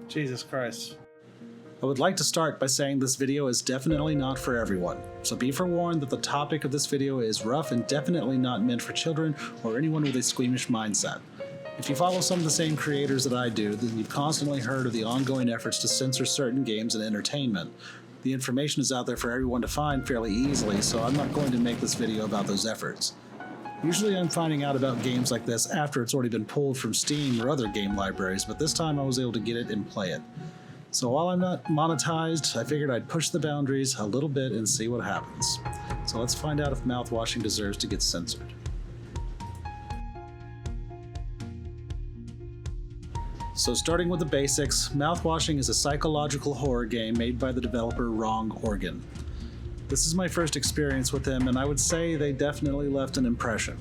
Jesus Christ. I would like to start by saying this video is definitely not for everyone, so be forewarned that the topic of this video is rough and definitely not meant for children or anyone with a squeamish mindset. If you follow some of the same creators that I do, then you've constantly heard of the ongoing efforts to censor certain games and entertainment. The information is out there for everyone to find fairly easily, so I'm not going to make this video about those efforts. Usually I'm finding out about games like this after it's already been pulled from Steam or other game libraries, but this time I was able to get it and play it. So while I'm not monetized, I figured I'd push the boundaries a little bit and see what happens. So let's find out if Mouthwashing deserves to get censored. So starting with the basics, Mouthwashing is a psychological horror game made by the developer Wrong Organ. This is my first experience with them, and I would say they definitely left an impression.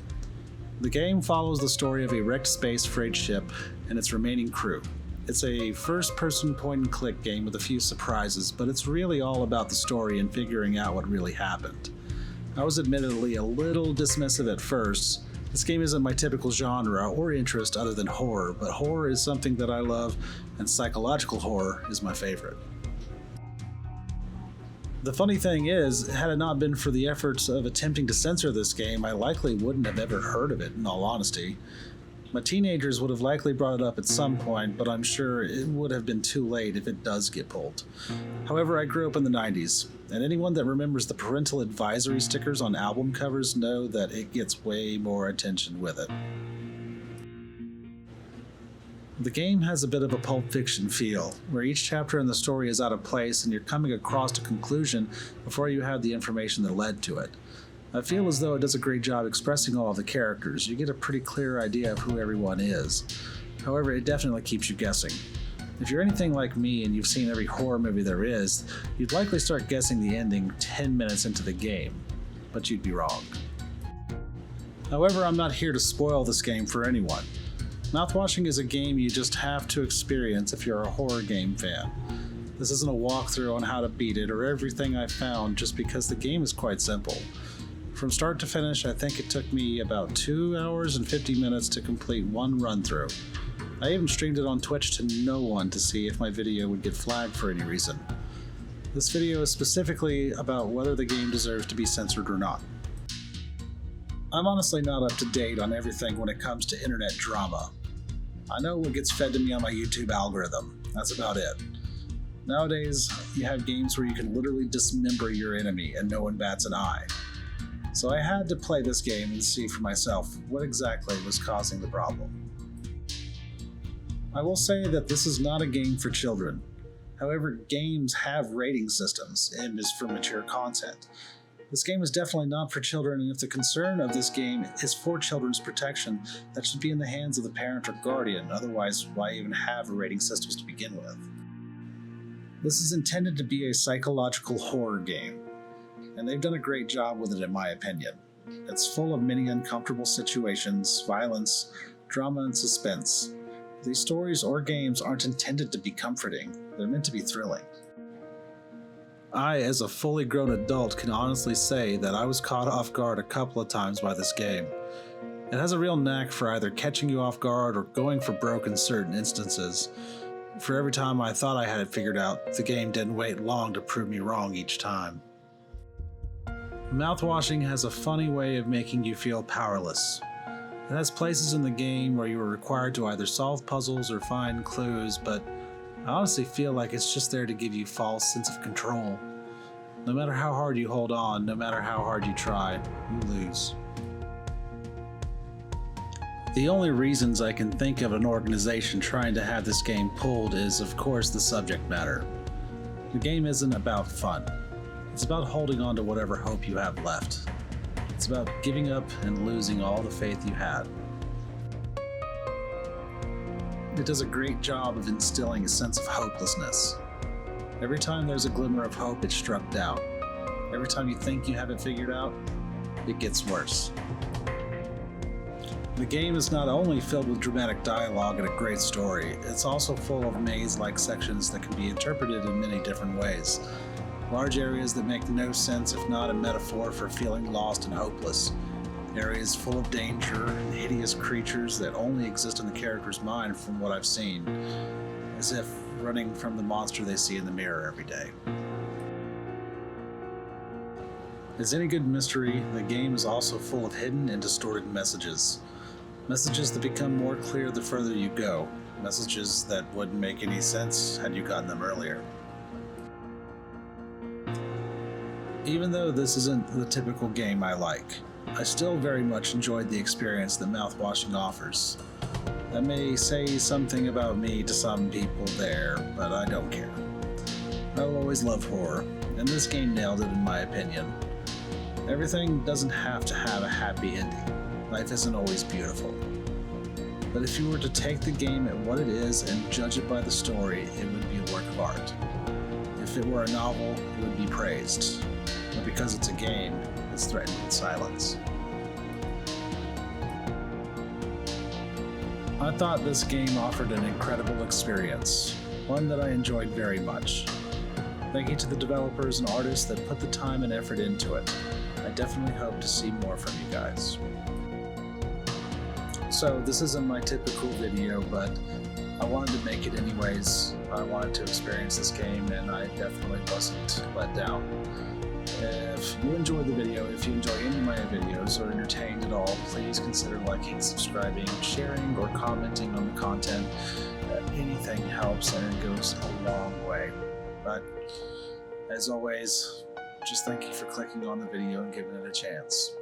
The game follows the story of a wrecked space freight ship and its remaining crew. It's a first-person point-and-click game with a few surprises, but it's really all about the story and figuring out what really happened. I was admittedly a little dismissive at first. This game isn't my typical genre or interest other than horror, but horror is something that I love, and psychological horror is my favorite. The funny thing is, had it not been for the efforts of attempting to censor this game, I likely wouldn't have ever heard of it, in all honesty. My teenagers would have likely brought it up at some point, but I'm sure it would have been too late if it does get pulled. However, I grew up in the 90s, and anyone that remembers the parental advisory stickers on album covers know that it gets way more attention with it. The game has a bit of a Pulp Fiction feel, where each chapter in the story is out of place and you're coming across a conclusion before you have the information that led to it. I feel as though it does a great job expressing all of the characters. You get a pretty clear idea of who everyone is. However, it definitely keeps you guessing. If you're anything like me and you've seen every horror movie there is, you'd likely start guessing the ending 10 minutes into the game, but you'd be wrong. However, I'm not here to spoil this game for anyone. Mouthwashing is a game you just have to experience if you're a horror game fan. This isn't a walkthrough on how to beat it or everything I found, just because the game is quite simple. From start to finish, I think it took me about 2 hours and 50 minutes to complete one run-through. I even streamed it on Twitch to no one to see if my video would get flagged for any reason. This video is specifically about whether the game deserves to be censored or not. I'm honestly not up to date on everything when it comes to internet drama. I know what gets fed to me on my YouTube algorithm. That's about it. Nowadays, you have games where you can literally dismember your enemy and no one bats an eye. So I had to play this game and see for myself what exactly was causing the problem. I will say that this is not a game for children. However, games have rating systems and is for mature content. This game is definitely not for children, and if the concern of this game is for children's protection, that should be in the hands of the parent or guardian, otherwise why even have rating systems to begin with? This is intended to be a psychological horror game, and they've done a great job with it in my opinion. It's full of many uncomfortable situations, violence, drama, and suspense. These stories or games aren't intended to be comforting, they're meant to be thrilling. I, as a fully grown adult, can honestly say that I was caught off guard a couple of times by this game. It has a real knack for either catching you off guard or going for broke in certain instances. For every time I thought I had it figured out, the game didn't wait long to prove me wrong each time. Mouthwashing has a funny way of making you feel powerless. It has places in the game where you are required to either solve puzzles or find clues, but I honestly feel like it's just there to give you a false sense of control. No matter how hard you hold on, no matter how hard you try, you lose. The only reasons I can think of an organization trying to have this game pulled is, of course, the subject matter. The game isn't about fun. It's about holding on to whatever hope you have left. It's about giving up and losing all the faith you had. It does a great job of instilling a sense of hopelessness. Every time there's a glimmer of hope, it's struck down. Every time you think you have it figured out, it gets worse. The game is not only filled with dramatic dialogue and a great story, it's also full of maze-like sections that can be interpreted in many different ways. Large areas that make no sense if not a metaphor for feeling lost and hopeless. Areas full of danger and hideous creatures that only exist in the character's mind from what I've seen. As if running from the monster they see in the mirror every day. As any good mystery, the game is also full of hidden and distorted messages. Messages that become more clear the further you go. Messages that wouldn't make any sense had you gotten them earlier. Even though this isn't the typical game I like, I still very much enjoyed the experience that Mouthwashing offers. That may say something about me to some people there, but I don't care. I will always love horror, and this game nailed it in my opinion. Everything doesn't have to have a happy ending. Life isn't always beautiful. But if you were to take the game at what it is and judge it by the story, it would be a work of art. If it were a novel, it would be praised. But because it's a game, it's threatened with silence. I thought this game offered an incredible experience, one that I enjoyed very much. Thank you to the developers and artists that put the time and effort into it. I definitely hope to see more from you guys. So this isn't my typical video, but I wanted to make it anyways. I wanted to experience this game, and I definitely wasn't let down. If you enjoyed the video, if you enjoy any of my videos or entertained at all, please consider liking, subscribing, sharing, or commenting on the content. Anything helps and it goes a long way. But as always, just thank you for clicking on the video and giving it a chance.